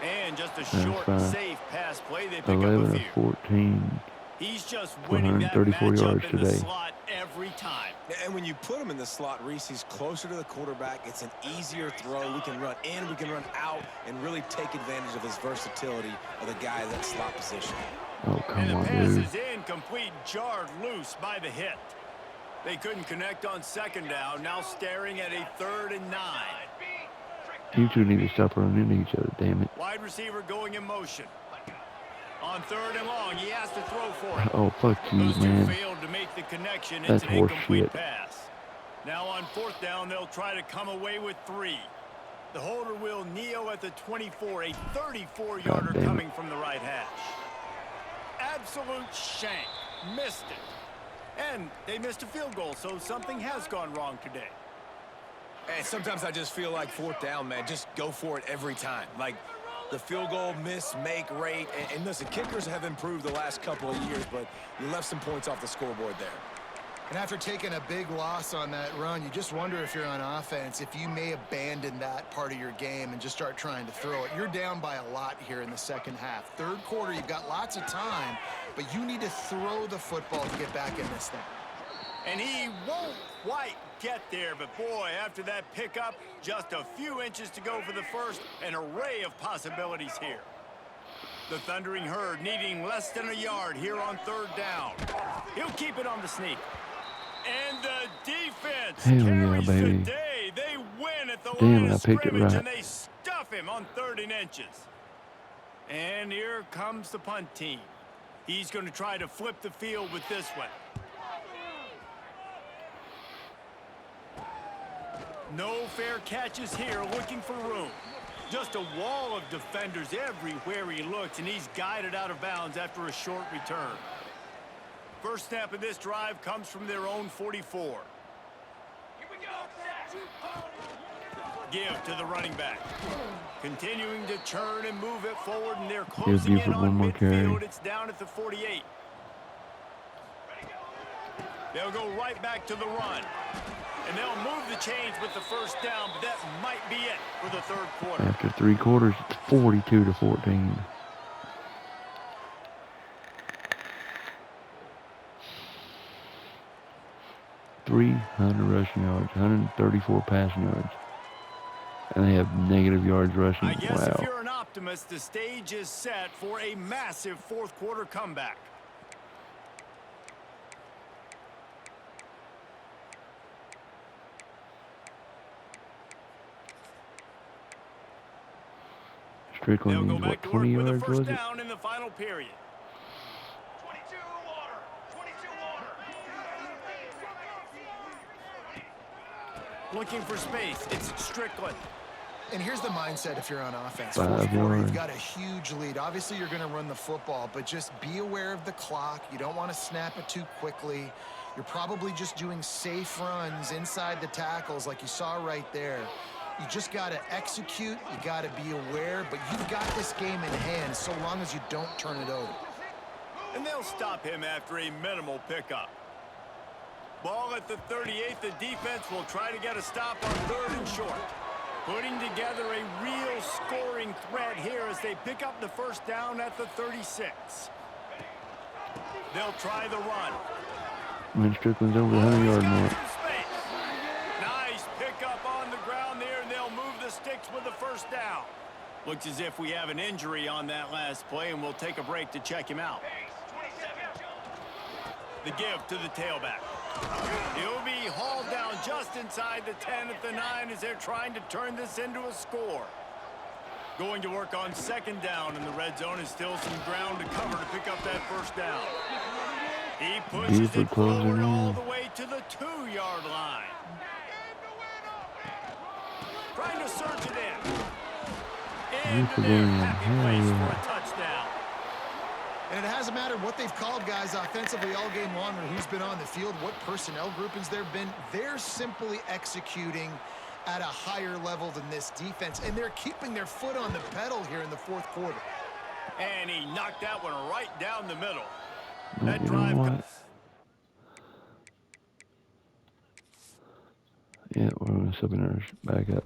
And just a That's short, fine. safe pass play. They pick up 11 a of few. 14. He's just for winning that 134 matchup yards in the today. slot every time. And when you put him in the slot, Reese, he's closer to the quarterback. It's an easier throw. We can run in, we can run out, and really take advantage of his versatility of the guy in that slot position. Oh, And come the on, pass dude. is incomplete, jarred loose by the hit. They couldn't connect on 2nd down. Now staring at a 3rd and 9. You two need to stop running into each other, damn it. Wide receiver going in motion. On 3rd and long, he has to throw for it. Oh, fuck you, Those two man. failed to make the connection. That's It's an incomplete horseshit. pass. Now on 4th down, they'll try to come away with 3. The holder will kneel at the 24, a 34-yarder God damn it. coming from the right hash. Absolute shank. Missed it. And they missed a field goal, so something has gone wrong today. And sometimes I just feel like 4th down, man, just go for it every time. Like the field goal miss, make rate. And listen, kickers have improved the last couple of years, but you left some points off the scoreboard there. And after taking a big loss on that run, you just wonder if you're on offense, if you may abandon that part of your game and just start trying to throw it. You're down by a lot here in the 2nd half. 3rd quarter, you've got lots of time, but you need to throw the football to get back in this thing. And he won't quite get there, but boy, after that pickup, just a few inches to go for the first. An array of possibilities here. The Thundering Herd needing less than a yard here on third down. He'll keep it on the sneak. And the defense Hell yeah, carries the baby. day. They win at the Damn line it, I of picked it scrimmage, right. and they stuff him on 3rd and inches. And here comes the punt team. He's going to try to flip the field with this one. No fair catches here, looking for room. Just a wall of defenders everywhere he looks, and he's guided out of bounds after a short return. First snap of this drive comes from their own 44. Give to the running back. Continuing to churn and move it forward, and they're closing in Buford on one more carry. midfield. It's down at the 48. They'll go right back to the run. And they'll move the chains with the first down, but that might be it for the 3rd quarter. After 3 quarters, it's 42-14. .300 rushing yards, 134 passing yards, and they have negative yards rushing. I guess if Wow. you're an optimist, the stage is set for a massive 4th quarter comeback. Strickland They'll go needs, what, back to work 20 with a yards, first was it? down in the final period. Looking for space. It's Strickland. And here's the mindset if you're on offense. 5 4th quarter, you've yards. got a huge lead. Obviously, you're going to run the football, but just be aware of the clock. You don't want to snap it too quickly. You're probably just doing safe runs inside the tackles like you saw right there. You just got to execute. You got to be aware, but you've got this game in hand so long as you don't turn it over. And they'll stop him after a minimal pickup. Ball at the 38. The defense will try to get a stop on 3rd and short. Putting together a real scoring threat here as they pick up the first down at the 36. They'll try the run. And Strickland's over the 100-yard mark. Nice pickup on the ground there, and they'll move the sticks with the first down. Looks as if we have an injury on that last play, and we'll take a break to check him out. The give to the tailback. He'll be hauled down just inside the 10 at the 9 as they're trying to turn this into a score. Going to work on 2nd down, and the red zone is still some ground to cover to pick up that first down. He pushes Buford it closing forward all in. the way to the 2-yard line. Trying to surge it in. Into Buford their in. happy Hell place for yeah. a touchdown. And it hasn't mattered what they've called guys offensively all game long or who's been on the field, what personnel groupings there have been. They're simply executing at a higher level than this defense, and they're keeping their foot on the pedal here in the 4th quarter. And he knocked that one right down the middle. But That you drive know what? comes. Yeah, we're going to sub in our backups.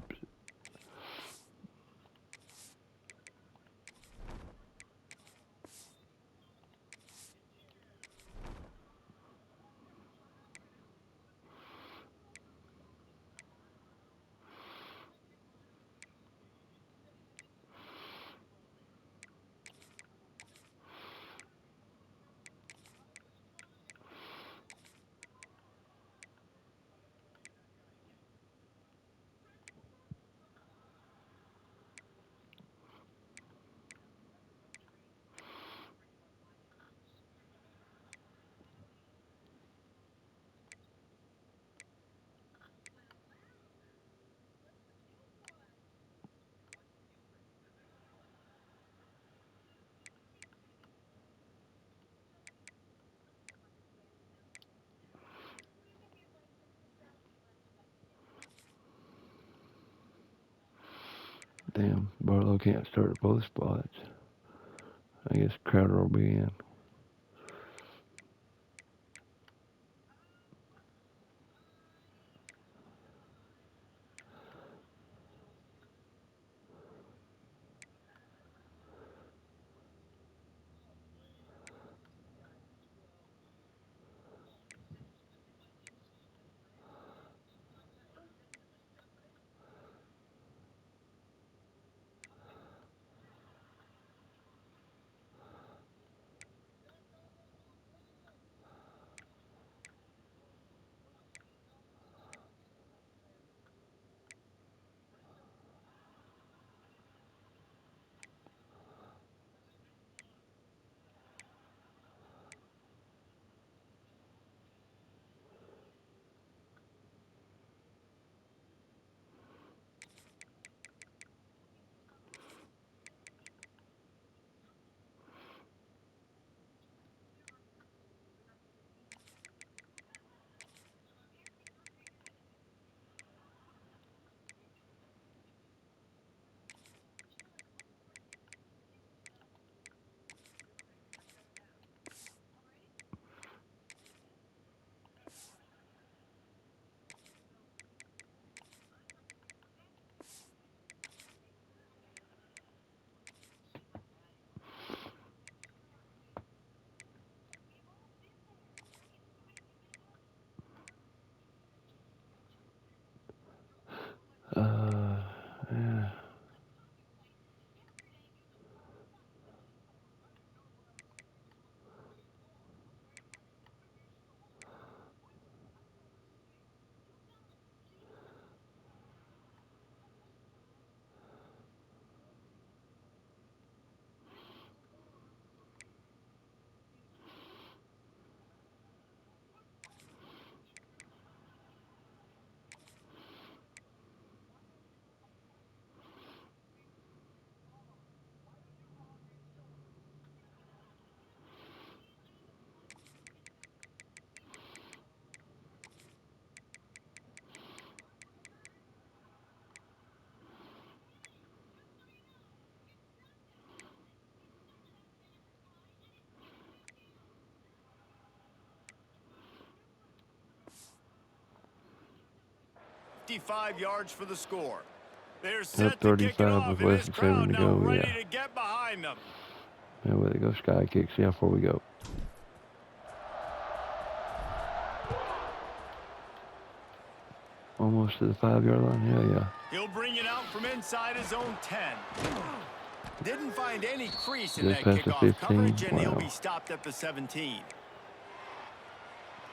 Damn, Barlow can't start at both spots. I guess Crowder will be in. 55 yards for the score. They're set Up to kick it 35 off, with and less this than 7 crowd to now go, ready yeah. to get behind them. Now where they go sky kick. See how far we go. Almost to the 5-yard line. Hell yeah. He'll bring it out from inside his own 10. Didn't find any crease in Just that past the kickoff 15. coverage, and he'll Wow. be stopped at the 17.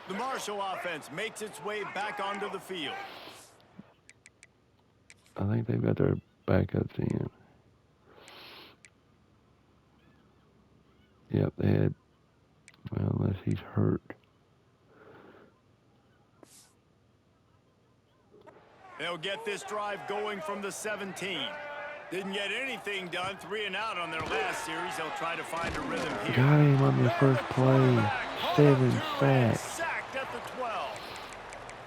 The Marshall offense makes its way back onto the field. I think they've got their backups in. Yep, they had. Well, unless he's hurt. They'll get this drive going from the 17. Didn't get anything done. 3 and out on their last series. They'll try to find a rhythm here. Got him on the first play. 7 sacks. Sacked at the 12.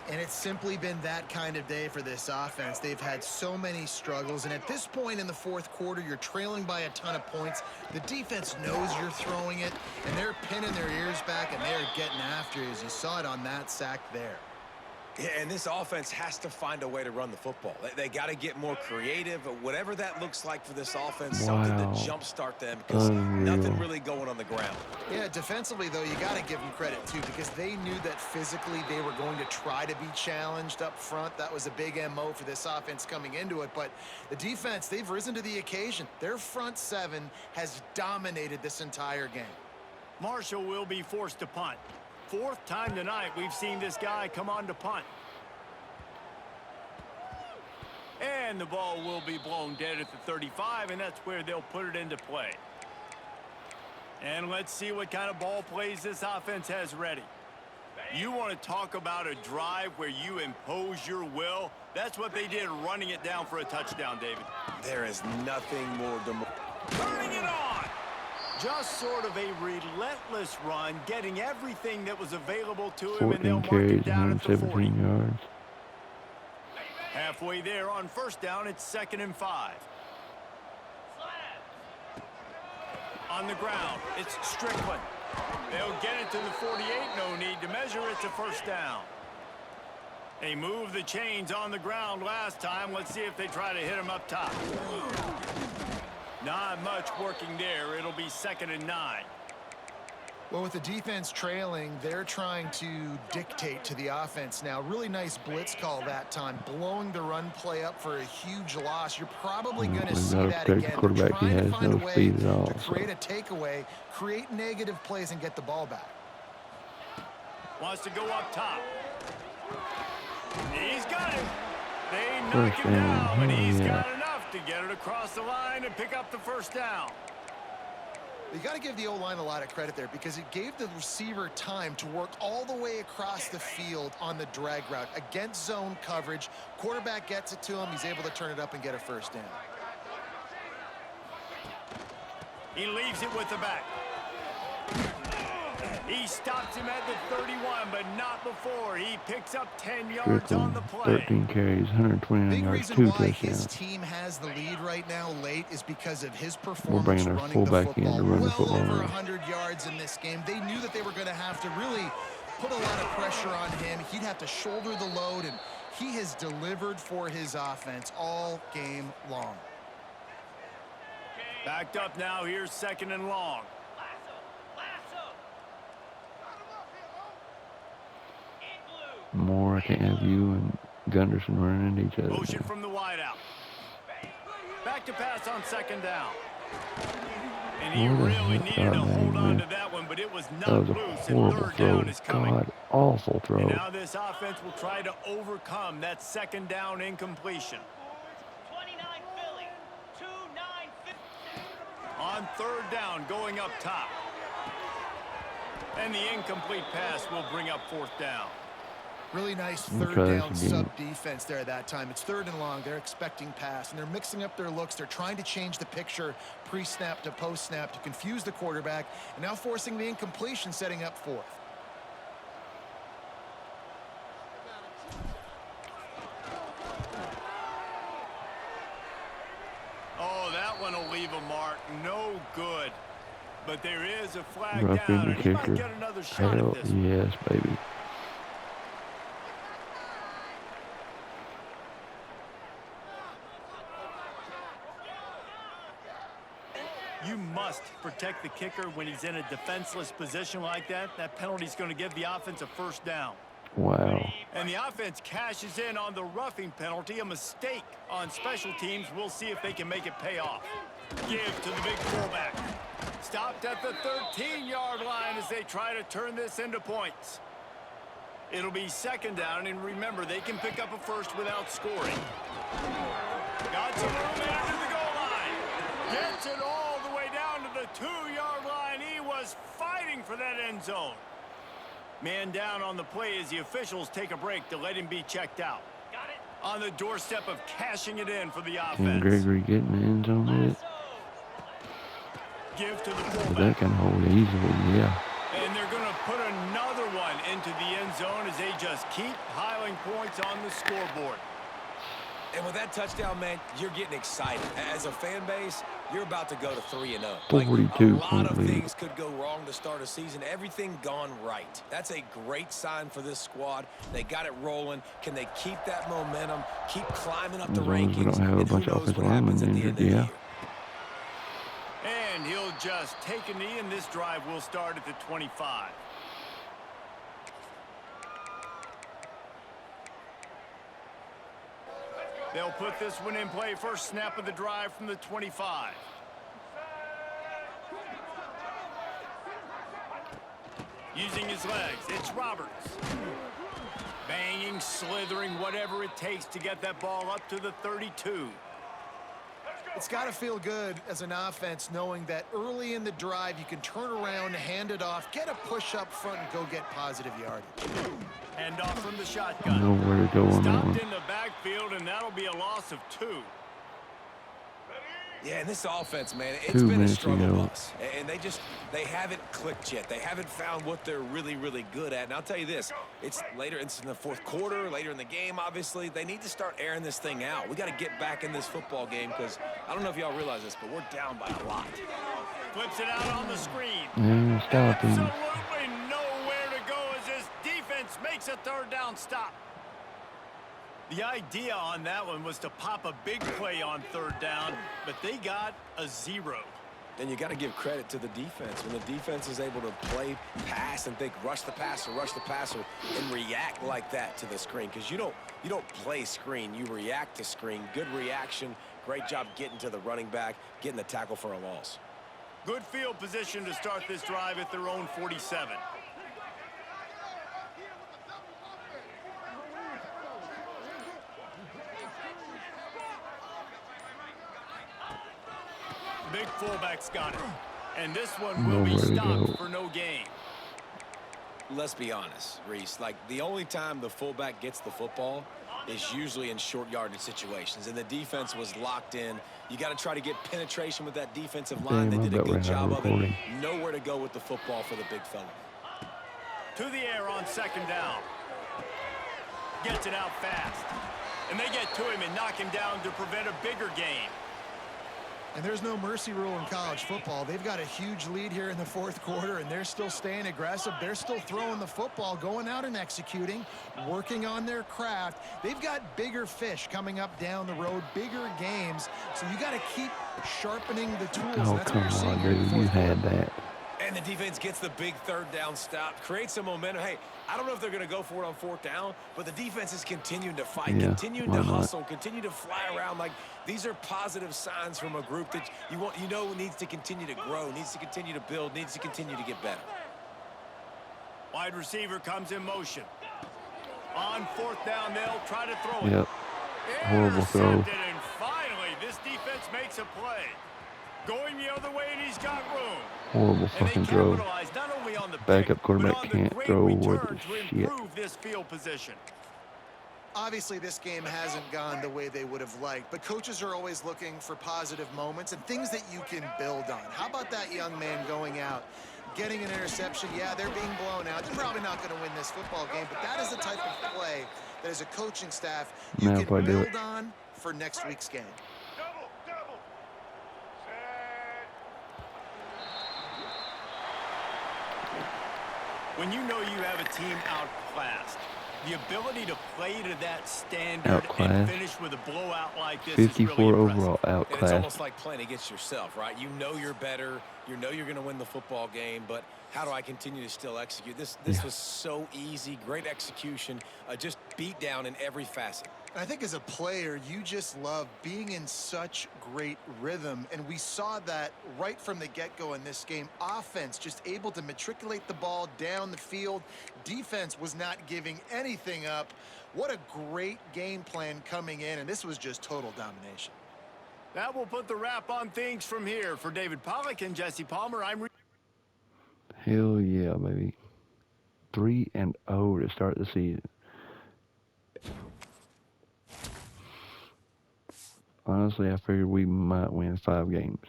And it's simply been that kind of day for this offense. They've had so many struggles, and at this point in the fourth quarter, you're trailing by a ton of points. The defense knows you're throwing it, and they're pinning their ears back, and they're getting after you, as you saw it on that sack there. Yeah, and this offense has to find a way to run the football. They got to get more creative, whatever that looks like for this offense, something Wow. to jumpstart them, because Unreal. nothing really going on the ground. Yeah, defensively, though, you got to give them credit, too, because they knew that physically they were going to try to be challenged up front. That was a big MO for this offense coming into it. But the defense, they've risen to the occasion. Their front seven has dominated this entire game. Marshall will be forced to punt. 4th time tonight we've seen this guy come on to punt. And the ball will be blown dead at the 35, and that's where they'll put it into play. And let's see what kind of ball plays this offense has ready. You want to talk about a drive where you impose your will? That's what they did, running it down for a touchdown, David. There is nothing more Turning it on! Just sort of a relentless run, getting everything that was available to him, and they'll 14 mark carries, it down at the 40. 117 yards. Halfway there on 1st down, it's 2nd and 5. On the ground, it's Strickland. They'll get it to the 48, no need to measure, it's a 1st down. They moved the chains on the ground last time. Let's see if they try to hit him up top. Not much working there. It'll be 2nd and 9. Well, with the defense trailing, they're trying to dictate to the offense now. Really nice blitz call that time, blowing the run play up for a huge loss. You're probably going to see that again. They're Quarterback, he trying to has find a no way speed at all. to create a takeaway, create negative plays, and get the ball back. Wants to go up top. He's got it. They knock First him down, down. and he's Yeah. got enough to get it across the line and pick up the 1st down. You got to give the O-line a lot of credit there because it gave the receiver time to work all the way across the field on the drag route against zone coverage. Quarterback gets it to him. He's able to turn it up and get a 1st down. He leaves it with the back. He stops him at the 31, but not before. He picks up 10 yards on Strickland, the play. 13 carries, 129 Big yards, reason 2 why his touchdowns. team has the lead right now late is because of his We're performance bringing our running the fullback in football. to run the Well football. over 100 yards in this game. They knew that they were going to have to really put a lot of pressure on him. He'd have to shoulder the load, and he has delivered for his offense all game long. Backed up now. Here's 2nd and long. More, I can't have you and Gunderson running into each other. Motion from the wideout. Back to pass on 2nd down. And he What a really hit needed to by hold man. on to that one, but it was That not was a loose, and horrible 3rd throw. down is coming. God, awful throw. And now this offense will try to overcome that 2nd down incompletion. 29 Philly, 2-9 On 3rd down, going up top. And the incomplete pass will bring up 4th down. Really nice We'll 3rd try this down again. sub-defense there that time. It's 3rd and long. They're expecting pass, and they're mixing up their looks. They're trying to change the picture pre-snap to post-snap to confuse the quarterback, and now forcing the incompletion, setting up 4th. Oh, that one will leave a mark. No good. But there is a flag Roughing down, the and he might kicker. get another shot Hell at this one. yes, baby. You must protect the kicker when he's in a defenseless position like that. That penalty's going to give the offense a first down. Wow. And the offense cashes in on the roughing penalty, a mistake on special teams. We'll see if they can make it pay off. Give to the big fullback. Stopped at the 13-yard line as they try to turn this into points. It'll be second down, and remember, they can pick up a first without scoring. Got some room into the goal line. Gets it all the way down to the 2-yard line. He was fighting for that end zone. Man down on the play as the officials take a break to let him be checked out. Got it. On the doorstep of cashing it in for the offense. Can Gregory get in the end zone with it? Give to the With fullback. that kind of hole easily, yeah. And they're going to put another one into the end zone as they just keep piling points on the scoreboard. And with that touchdown, man, you're getting excited. As a fan base, you're about to go to 3-0. 42 a lot point of lead. things could go wrong to start a season. Everything gone right. That's a great sign for this squad. They got it rolling. Can they keep that momentum, keep climbing up the As long as we rankings? don't have a And who bunch of knows offensive what happens linemen at the end injured, of the yeah. year. And he'll just take a knee, and this drive will start at the 25. They'll put this one in play. First snap of the drive from the 25. Using his legs, it's Roberts. Banging, slithering, whatever it takes to get that ball up to the 32. It's got to feel good as an offense knowing that early in the drive you can turn around, hand it off, get a push up front, and go get positive yardage. Hand off from the shotgun. Nowhere to go on that Stopped one. in the backfield, and that'll be a loss of 2. Yeah, and this offense, man, it's 2 been a minutes struggle ago. bus. And they haven't clicked yet. They haven't found what they're really, really good at. And I'll tell you this, it's in the fourth quarter, later in the game, obviously. They need to start airing this thing out. We got to get back in this football game because I don't know if y'all realize this, but we're down by a lot. Flips it out on the screen. And stop him. Absolutely nowhere to go as this defense makes a third down stop. The idea on that one was to pop a big play on third down, but they got a 0. And you got to give credit to the defense. When the defense is able to play pass and think rush the passer, and react like that to the screen. Because you don't play screen, you react to screen. Good reaction. Great job getting to the running back, getting the tackle for a loss. Good field position to start this drive at their own 47. The big fullback's got it. And this one will be Nowhere to stopped go. for no gain. Let's be honest, Reese. Like, the only time the fullback gets the football is usually in short yardage situations. And the defense was locked in. You got to try to get penetration with that defensive line. Damn, They I did a bet we're good job having of it. recording. Nowhere to go with the football for the big fella. To the air on second down. Gets it out fast. And they get to him and knock him down to prevent a bigger gain. And there's no mercy rule in college football. They've got a huge lead here in the fourth quarter, and they're still staying aggressive. They're still throwing the football, going out and executing, working on their craft. They've got bigger fish coming up down the road, bigger games. So you got to keep sharpening the tools. Oh, That's what come you're seeing on, here in the dude. You fourth had quarter. that. And the defense gets the big third down stop, creates some momentum. Hey, I don't know if they're going to go for it on fourth down, but the defense is continuing to fight, Yeah, continuing why to not? hustle, continue to fly around. Like, these are positive signs from a group that you know needs to continue to grow, needs to continue to build, needs to continue to get better. Wide receiver comes in motion. On fourth down, they'll try to throw it. Yep. Horrible throw. Intercepted, and finally, this defense makes a play. Going the other way, and he's got room. Horrible And they fucking throw. capitalize not only on the Backup pick, quarterback but on can't the great throw worth return a to shit. improve this field position. Obviously, this game hasn't gone the way they would have liked, but coaches are always looking for positive moments and things that you can build on. How about that young man going out, getting an interception? Yeah, they're being blown out. They're probably not going to win this football game, but that is the type of play that as a coaching staff you Now if can I do build it. on for next week's game. When you know you have a team outclassed, The ability to play to that standard and Outclassed. finish with a blowout like this is really 54 impressive. overall, And it's outclassed. almost like playing against yourself, right? You know you're better. You know you're going to win the football game, but how do I continue to still execute? This was so easy, great execution, just beat down in every facet. I think as a player, you just love being in such great rhythm, and we saw that right from the get-go in this game. Offense just able to matriculate the ball down the field. Defense was not giving anything up. What a great game plan coming in, and this was just total domination. That will put the wrap on things from here. For David Pollack and Jesse Palmer, Hell yeah, baby. 3-0 to start the season. Honestly, I figured we might win 5 games.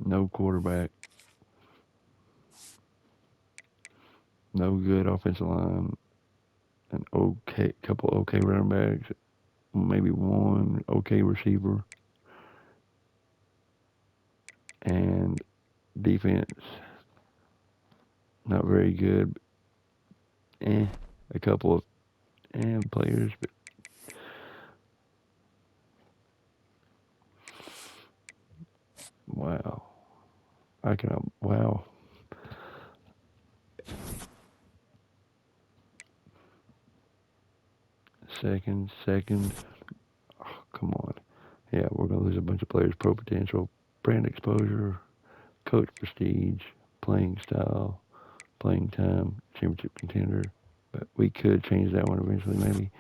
No quarterback. No good offensive line. An okay, couple okay running backs. Maybe one okay receiver. And defense, not very good. A couple of players, but wow. Wow. Second. Oh, come on. Yeah, we're going to lose a bunch of players. Pro potential, brand exposure, coach prestige, playing style, playing time, championship contender. But we could change that one eventually, maybe.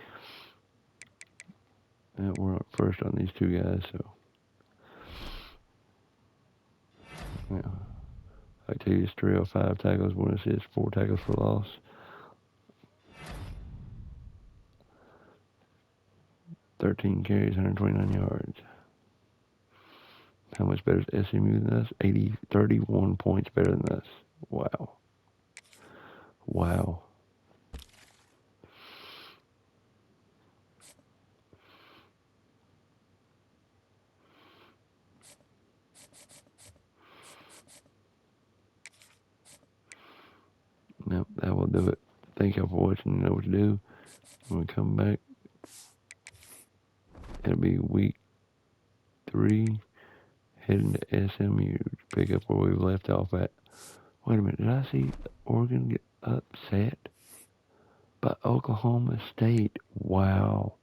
We're not first on these 2 guys, so. Yeah. I tell you, it's 305 tackles, 1 assist, 4 tackles for loss. $13 carries, 129 yards. How much better is SMU than us? 31 points better than us. Wow. Yep, that will do it. Thank y'all for watching. You know what to do. When we come back, it'll be week 3, heading to SMU to pick up where we left off at. Wait a minute, did I see Oregon get upset by Oklahoma State? Wow.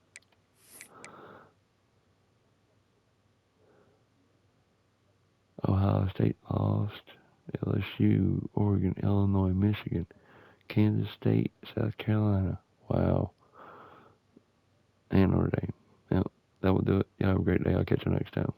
Ohio State lost. LSU, Oregon, Illinois, Michigan, Kansas State, South Carolina. Wow. And Notre Dame. Yep, that will do it. Y'all have a great day. I'll catch you next time.